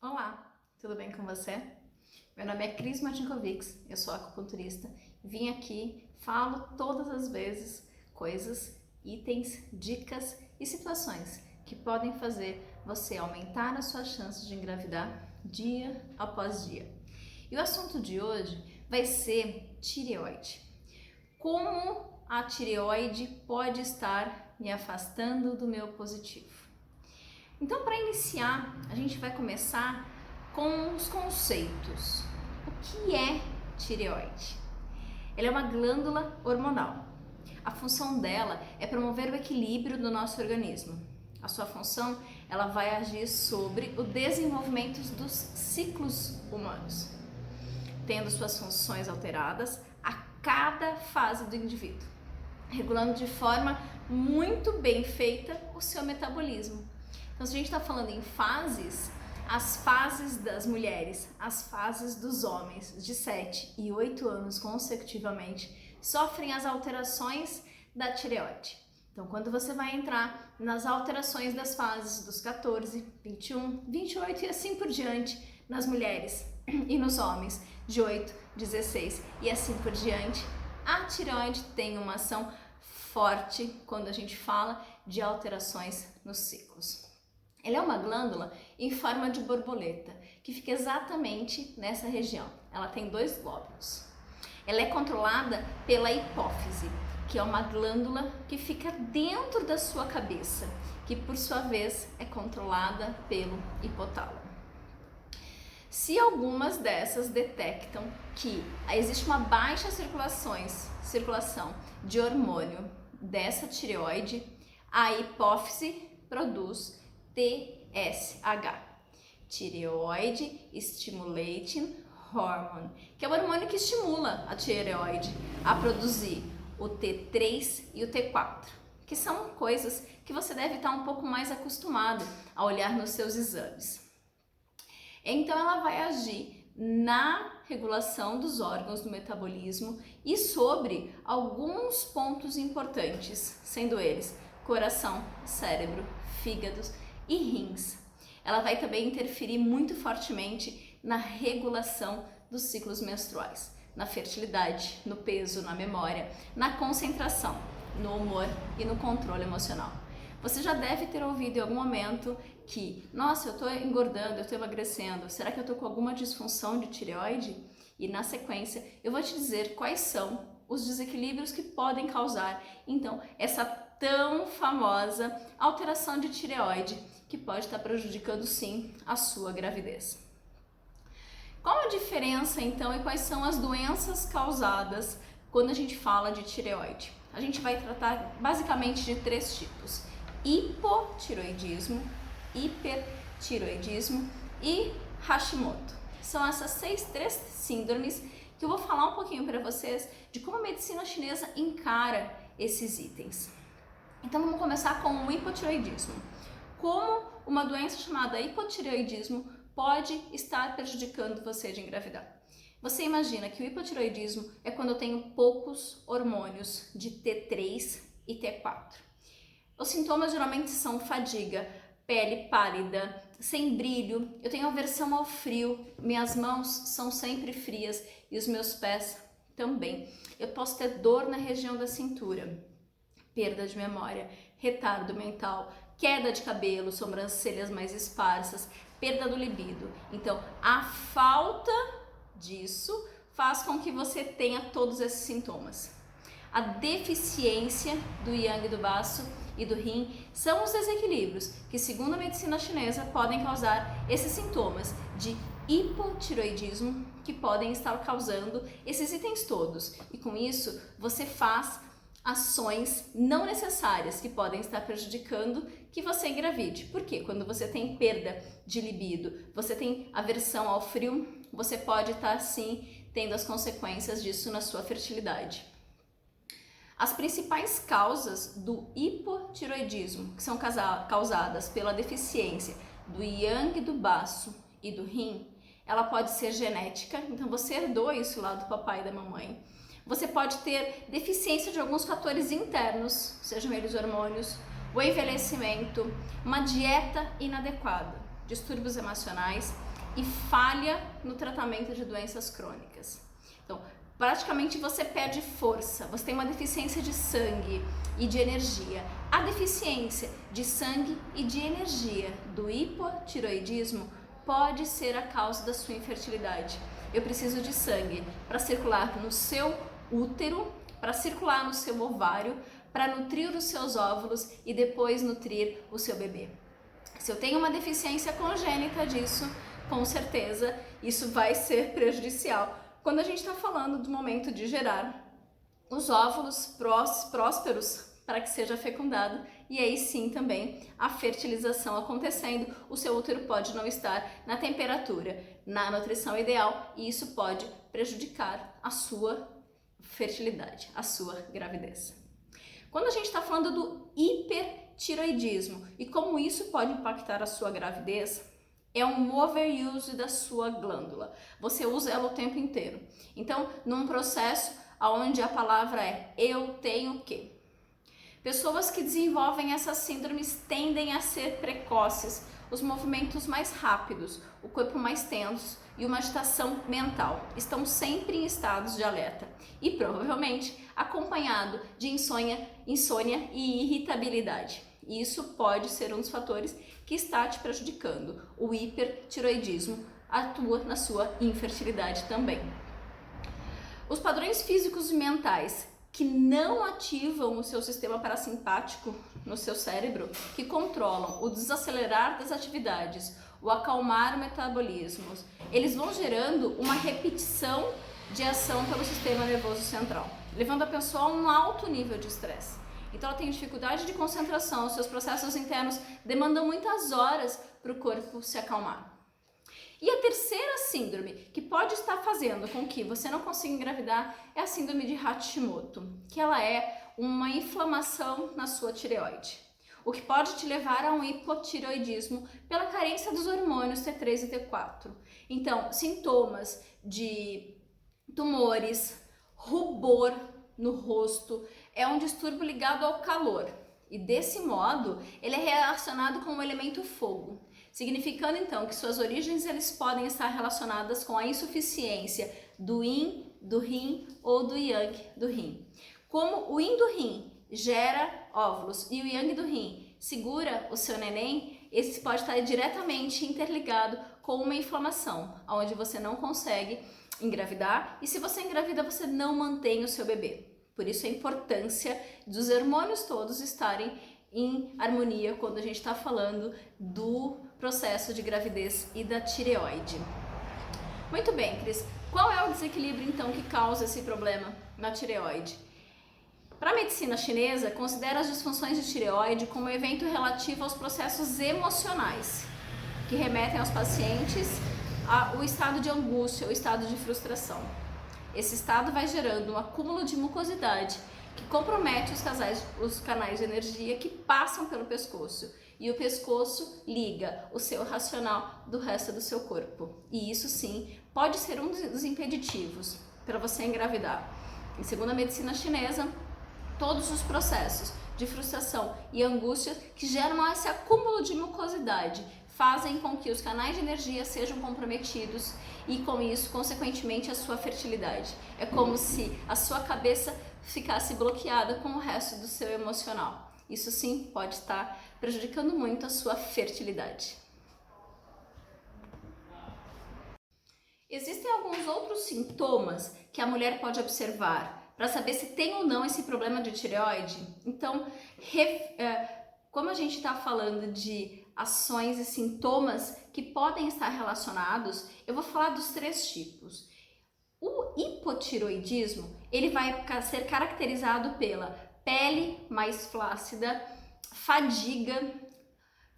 Olá, tudo bem com você? Meu nome é Cris Martinkovics, eu sou acupunturista. Vim aqui, falo todas as vezes coisas, itens, dicas e situações que podem fazer você aumentar as suas chances de engravidar dia após dia. E o assunto de hoje vai ser tireoide. Como a tireoide pode estar me afastando do meu positivo? Então, para iniciar, a gente vai começar com os conceitos. O que é tireoide? Ela é uma glândula hormonal. A função dela é promover o equilíbrio do nosso organismo. A sua função, ela vai agir sobre o desenvolvimento dos ciclos humanos, tendo suas funções alteradas a cada fase do indivíduo, regulando de forma muito bem feita o seu metabolismo. Então, se a gente está falando em fases, as fases das mulheres, as fases dos homens de 7 e 8 anos consecutivamente sofrem as alterações da tireoide. Então, quando você vai entrar nas alterações das fases dos 14, 21, 28 e assim por diante nas mulheres e nos homens de 8, 16 e assim por diante, a tireoide tem uma ação forte quando a gente fala de alterações nos ciclos. Ela é uma glândula em forma de borboleta, que fica exatamente nessa região. Ela tem 2 lóbulos. Ela é controlada pela hipófise, que é uma glândula que fica dentro da sua cabeça, que por sua vez é controlada pelo hipotálamo. Se algumas dessas detectam que existe uma baixa circulação de hormônio dessa tireoide, a hipófise produz TSH, Thyroid Stimulating Hormone, que é o hormônio que estimula a tireoide a produzir o T3 e o T4, que são coisas que você deve estar um pouco mais acostumado a olhar nos seus exames. Então ela vai agir na regulação dos órgãos do metabolismo e sobre alguns pontos importantes, sendo eles coração, cérebro, fígados e rins. Ela vai também interferir muito fortemente na regulação dos ciclos menstruais, na fertilidade, no peso, na memória, na concentração, no humor e no controle emocional. Você já deve ter ouvido em algum momento que, nossa, eu estou engordando, eu estou emagrecendo, será que eu estou com alguma disfunção de tireoide? E na sequência eu vou te dizer quais são os desequilíbrios que podem causar, então, essa tão famosa alteração de tireoide, que pode estar prejudicando sim a sua gravidez. Qual a diferença então e quais são as doenças causadas quando a gente fala de tireoide? A gente vai tratar basicamente de 3 tipos: hipotireoidismo, hipertireoidismo e Hashimoto. São essas 3 síndromes que eu vou falar um pouquinho para vocês de como a medicina chinesa encara esses itens. Então vamos começar com o hipotireoidismo. Como uma doença chamada hipotireoidismo pode estar prejudicando você de engravidar? Você imagina que o hipotireoidismo é quando eu tenho poucos hormônios de T3 e T4. Os sintomas geralmente são fadiga, pele pálida, sem brilho, eu tenho aversão ao frio, minhas mãos são sempre frias e os meus pés também. Eu posso ter dor na região da cintura, perda de memória, retardo mental, queda de cabelo, sobrancelhas mais esparsas, perda do libido. Então, a falta disso faz com que você tenha todos esses sintomas. A deficiência do yang do baço e do yin são os desequilíbrios que, segundo a medicina chinesa, podem causar esses sintomas de hipotireoidismo, que podem estar causando esses itens todos. E com isso, você faz ações não necessárias que podem estar prejudicando que você engravide. Porque quando você tem perda de libido, você tem aversão ao frio, você pode estar sim tendo as consequências disso na sua fertilidade. As principais causas do hipotireoidismo, que são causadas pela deficiência do yang do baço e do yin, ela pode ser genética, então você herdou isso lá do papai e da mamãe. Você pode ter deficiência de alguns fatores internos, sejam eles hormônios, o envelhecimento, uma dieta inadequada. distúrbios emocionais e falha no tratamento de doenças crônicas. Então, praticamente você perde força, você tem uma deficiência de sangue e de energia. A deficiência de sangue e de energia do hipotireoidismo pode ser a causa da sua infertilidade. Eu preciso de sangue para circular no seu útero, para circular no seu ovário, para nutrir os seus óvulos e depois nutrir o seu bebê. Se eu tenho uma deficiência congênita disso, com certeza isso vai ser prejudicial quando a gente está falando do momento de gerar os óvulos prósperos para que seja fecundado e aí sim também a fertilização acontecendo. O seu útero pode não estar na temperatura, na nutrição ideal e isso pode prejudicar a sua fertilidade, a sua gravidez. Quando a gente está falando do hipertireoidismo e como isso pode impactar a sua gravidez, é um overuse da sua glândula. Você usa ela o tempo inteiro. Então, num processo onde a palavra é eu tenho que. Pessoas que desenvolvem essas síndromes tendem a ser precoces, os movimentos mais rápidos, o corpo mais tenso e uma agitação mental. Estão sempre em estados de alerta e provavelmente acompanhado de insônia e irritabilidade. Isso pode ser um dos fatores que está te prejudicando. O hipertireoidismo atua na sua infertilidade também. Os padrões físicos e mentais que não ativam o seu sistema parasimpático no seu cérebro, que controlam o desacelerar das atividades, o acalmar o metabolismo, eles vão gerando uma repetição de ação pelo sistema nervoso central, levando a pessoa a um alto nível de estresse. Então ela tem dificuldade de concentração, seus processos internos demandam muitas horas para o corpo se acalmar. E a terceira síndrome que pode estar fazendo com que você não consiga engravidar é a síndrome de Hashimoto, que ela é uma inflamação na sua tireoide, o que pode te levar a um hipotireoidismo pela carência dos hormônios T3 e T4. Então, sintomas de tumores, rubor no rosto, é um distúrbio ligado ao calor e desse modo ele é relacionado com o elemento fogo, significando então que suas origens eles podem estar relacionadas com a insuficiência do yin do rim ou do yang do rim. Como o yin do rim gera óvulos e o yang do rim segura o seu neném, esse pode estar diretamente interligado com uma inflamação, onde você não consegue engravidar e se você engravida você não mantém o seu bebê. Por isso a importância dos hormônios todos estarem em harmonia quando a gente está falando do processo de gravidez e da tireoide. Muito bem, Cris. Qual é o desequilíbrio então que causa esse problema na tireoide? Para a medicina chinesa, considera as disfunções de tireoide como um evento relativo aos processos emocionais, que remetem aos pacientes ao estado de angústia ou estado de frustração. Esse estado vai gerando um acúmulo de mucosidade que compromete os canais de energia que passam pelo pescoço. E o pescoço liga o seu racional do resto do seu corpo. E isso sim pode ser um dos impeditivos para você engravidar. E segundo a medicina chinesa, todos os processos de frustração e angústia que geram esse acúmulo de mucosidade fazem com que os canais de energia sejam comprometidos e com isso, consequentemente, a sua fertilidade. É como se a sua cabeça ficasse bloqueada com o resto do seu emocional. Isso sim pode estar prejudicando muito a sua fertilidade. Existem alguns outros sintomas que a mulher pode observar para saber se tem ou não esse problema de tireoide. Então, como a gente está falando de ações e sintomas que podem estar relacionados, eu vou falar dos 3 tipos. O hipotireoidismo, ele vai ser caracterizado pela pele mais flácida, fadiga,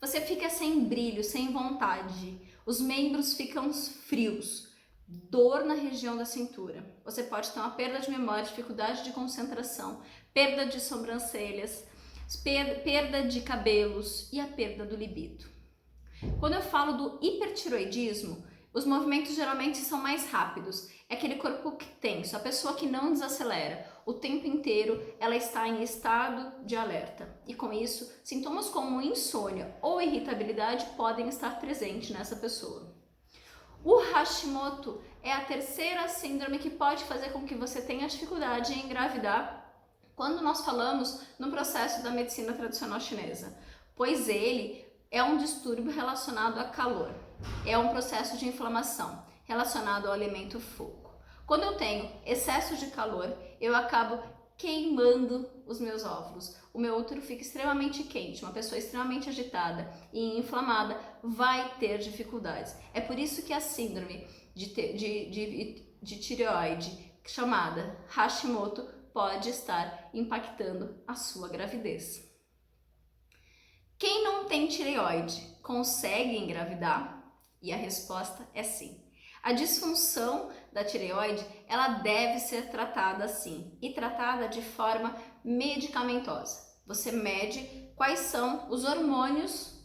você fica sem brilho, sem vontade, os membros ficam frios, dor na região da cintura. Você pode ter uma perda de memória, dificuldade de concentração, perda de sobrancelhas, perda de cabelos e a perda do libido. Quando eu falo do hipertireoidismo, Os movimentos geralmente são mais rápidos, é aquele corpo tenso, a pessoa que não desacelera. O tempo inteiro ela está em estado de alerta e com isso, sintomas como insônia ou irritabilidade podem estar presentes nessa pessoa. O Hashimoto é a terceira síndrome que pode fazer com que você tenha dificuldade em engravidar quando nós falamos no processo da medicina tradicional chinesa, pois ele é um distúrbio relacionado a calor, é um processo de inflamação relacionado ao alimento fogo. Quando eu tenho excesso de calor, eu acabo queimando os meus óvulos. O meu útero fica extremamente quente, uma pessoa extremamente agitada e inflamada vai ter dificuldades. É por isso que a síndrome de tireoide, chamada Hashimoto, pode estar impactando a sua gravidez. Quem não tem tireoide consegue engravidar? E a resposta é sim. A disfunção da tireoide, ela deve ser tratada assim e tratada de forma medicamentosa. Você mede quais são os hormônios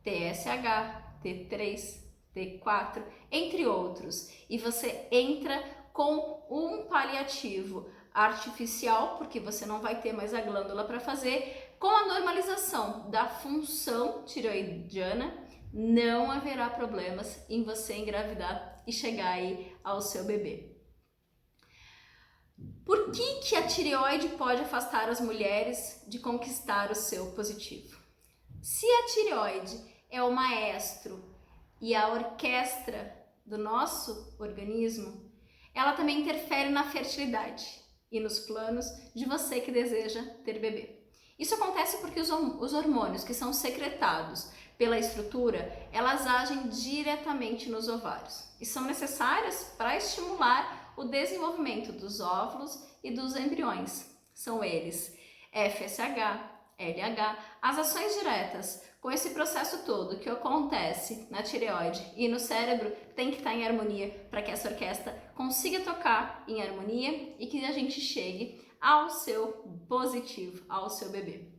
TSH, T3, T4, entre outros, e você entra com um paliativo artificial, porque você não vai ter mais a glândula para fazer, com a normalização da função tireoidiana, não haverá problemas em você engravidar e chegar aí ao seu bebê. Por que a tireoide pode afastar as mulheres de conquistar o seu positivo? Se a tireoide é o maestro e a orquestra do nosso organismo, ela também interfere na fertilidade e nos planos de você que deseja ter bebê. Isso acontece porque os hormônios que são secretados pela estrutura, elas agem diretamente nos ovários e são necessárias para estimular o desenvolvimento dos óvulos e dos embriões. São eles FSH, LH, as ações diretas com esse processo todo que acontece na tireoide e no cérebro tem que estar em harmonia para que essa orquestra consiga tocar em harmonia e que a gente chegue ao seu positivo, ao seu bebê.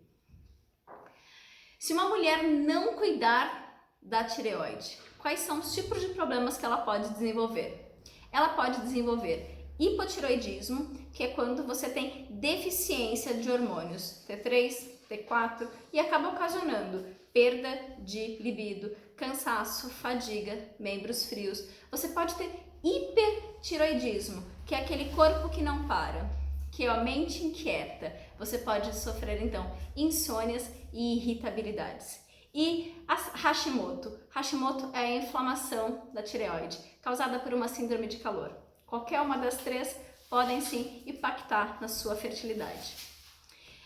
Se uma mulher não cuidar da tireoide, quais são os tipos de problemas que ela pode desenvolver? Ela pode desenvolver hipotireoidismo, que é quando você tem deficiência de hormônios T3, T4 e acaba ocasionando perda de libido, cansaço, fadiga, membros frios. Você pode ter hipertireoidismo, que é aquele corpo que não para, que é a mente inquieta. Você pode sofrer então insônias e irritabilidades. E a Hashimoto. Hashimoto é a inflamação da tireoide, causada por uma síndrome de calor. Qualquer uma das três podem sim impactar na sua fertilidade.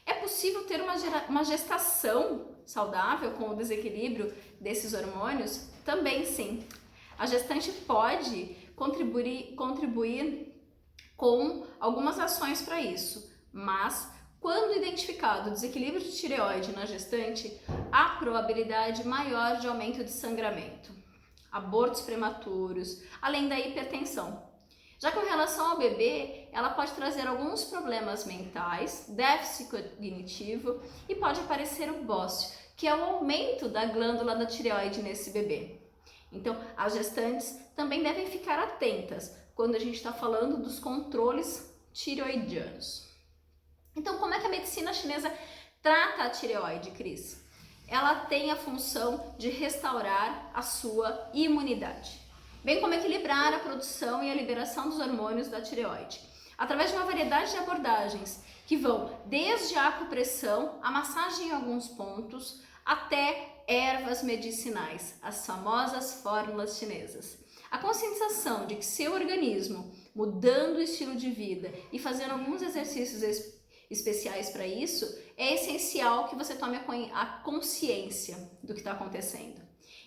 É possível ter uma gestação saudável com o desequilíbrio desses hormônios? Também sim. A gestante pode contribuir com algumas ações para isso, mas quando identificado o desequilíbrio de tireoide na gestante, há probabilidade maior de aumento de sangramento, abortos prematuros, além da hipertensão. Já com relação ao bebê, ela pode trazer alguns problemas mentais, déficit cognitivo e pode aparecer o bócio, que é o aumento da glândula da tireoide nesse bebê. Então, as gestantes também devem ficar atentas quando a gente está falando dos controles tireoidianos. Então, como é que a medicina chinesa trata a tireoide, Cris? Ela tem a função de restaurar a sua imunidade, bem como equilibrar a produção e a liberação dos hormônios da tireoide, através de uma variedade de abordagens que vão desde a acupressão, a massagem em alguns pontos, até ervas medicinais, as famosas fórmulas chinesas. A conscientização de que seu organismo, mudando o estilo de vida e fazendo alguns exercícios especiais para isso, é essencial que você tome a consciência do que está acontecendo.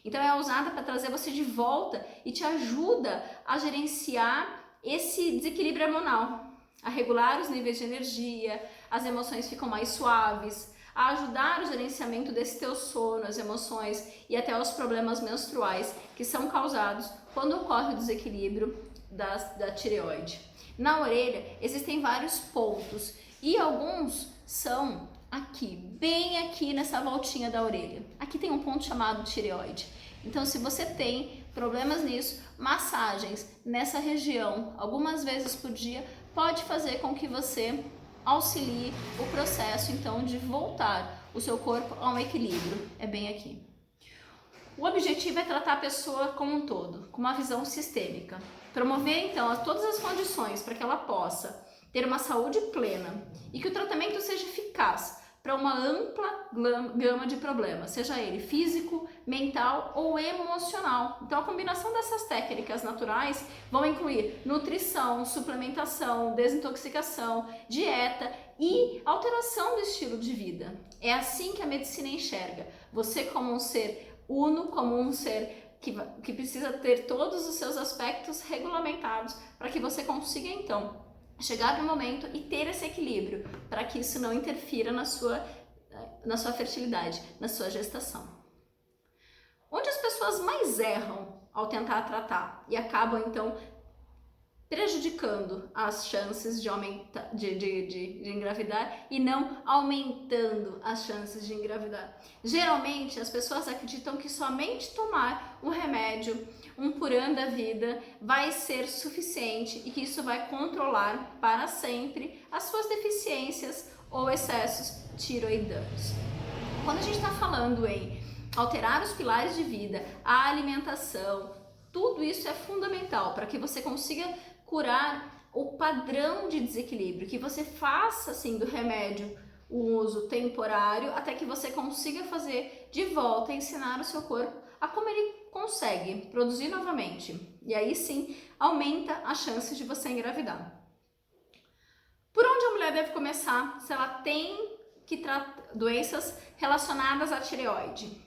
Então é usada para trazer você de volta e te ajuda a gerenciar esse desequilíbrio hormonal, a regular os níveis de energia, as emoções ficam mais suaves, a ajudar o gerenciamento desse teu sono, as emoções e até os problemas menstruais que são causados quando ocorre o desequilíbrio da tireoide. Na orelha existem vários pontos e alguns são aqui, bem aqui nessa voltinha da orelha. Aqui tem um ponto chamado tireoide. Então, se você tem problemas nisso, massagens nessa região, algumas vezes por dia, pode fazer com que você auxilie o processo, então, de voltar o seu corpo a um equilíbrio. É bem aqui. O objetivo é tratar a pessoa como um todo, com uma visão sistêmica. Promover, então, todas as condições para que ela possa ter uma saúde plena e que o tratamento seja eficaz para uma ampla gama de problemas, seja ele físico, mental ou emocional. Então, a combinação dessas técnicas naturais vão incluir nutrição, suplementação, desintoxicação, dieta e alteração do estilo de vida. É assim que a medicina enxerga você como um ser uno, como um ser que precisa ter todos os seus aspectos regulamentados para que você consiga, então, chegar no momento e ter esse equilíbrio, para que isso não interfira na sua fertilidade, na sua gestação. Onde as pessoas mais erram ao tentar tratar e acabam, então, prejudicando as chances de engravidar e não aumentando as chances de engravidar. Geralmente, as pessoas acreditam que somente tomar um remédio, um Puran da vida, vai ser suficiente e que isso vai controlar para sempre as suas deficiências ou excessos tiroidanos. Quando a gente está falando em alterar os pilares de vida, a alimentação, tudo isso é fundamental para que você consiga curar o padrão de desequilíbrio, que você faça assim do remédio um uso temporário até que você consiga fazer de volta, ensinar o seu corpo a como ele consegue produzir novamente. E aí sim aumenta as chances de você engravidar. Por onde a mulher deve começar se ela tem que tratar doenças relacionadas à tireoide?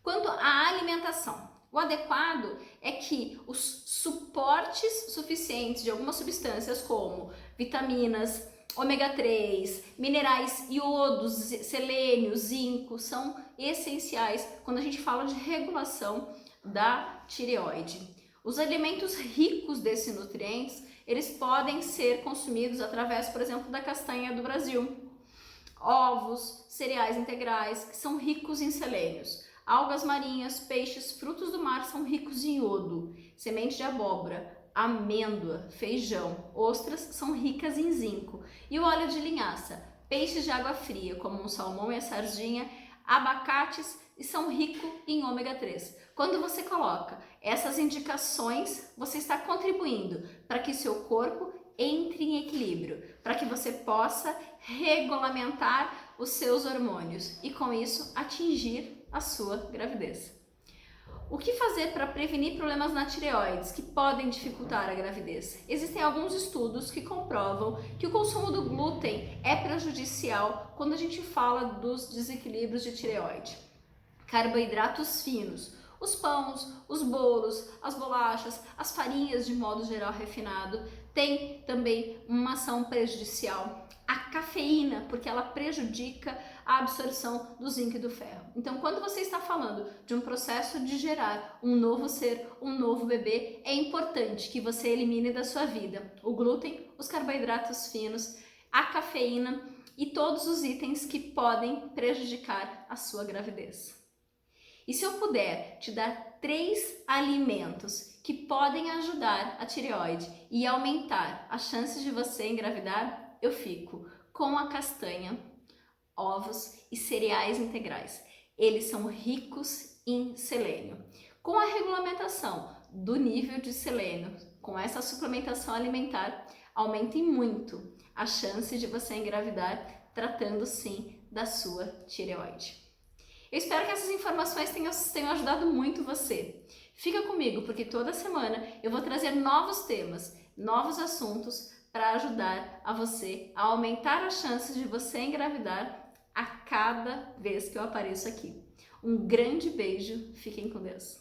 Quanto à alimentação, o adequado é que os suportes suficientes de algumas substâncias como vitaminas, ômega 3, minerais, iodos, selênio, zinco são essenciais quando a gente fala de regulação da tireoide. Os alimentos ricos desses nutrientes, eles podem ser consumidos através, por exemplo, da castanha do Brasil. Ovos, cereais integrais, que são ricos em selênios. Algas marinhas, peixes, frutos do mar são ricos em iodo. Semente de abóbora, amêndoa, feijão, ostras são ricas em zinco. E o óleo de linhaça, peixes de água fria, como o salmão e a sardinha, abacates são ricos em ômega 3. Quando você coloca essas indicações, você está contribuindo para que seu corpo entre em equilíbrio, para que você possa regulamentar os seus hormônios e com isso atingir a sua gravidez. O que fazer para prevenir problemas na tireoides que podem dificultar a gravidez? Existem alguns estudos que comprovam que o consumo do glúten é prejudicial quando a gente fala dos desequilíbrios de tireoide. Carboidratos finos, os pães, os bolos, as bolachas, as farinhas de modo geral refinado, têm também uma ação prejudicial. A cafeína, porque ela prejudica a absorção do zinco e do ferro. Então, quando você está falando de um processo de gerar um novo ser, um novo bebê, é importante que você elimine da sua vida o glúten, os carboidratos finos, a cafeína e todos os itens que podem prejudicar a sua gravidez. E se eu puder te dar 3 alimentos que podem ajudar a tireoide e aumentar as chances de você engravidar, eu fico com a castanha, ovos e cereais integrais. Eles são ricos em selênio. Com a regulamentação do nível de selênio, com essa suplementação alimentar, aumentem muito a chance de você engravidar, tratando sim da sua tireoide. Eu espero que essas informações tenham ajudado muito você. Fica comigo, porque toda semana eu vou trazer novos temas, novos assuntos para ajudar a você a aumentar as chances de você engravidar a cada vez que eu apareço aqui. Um grande beijo, fiquem com Deus.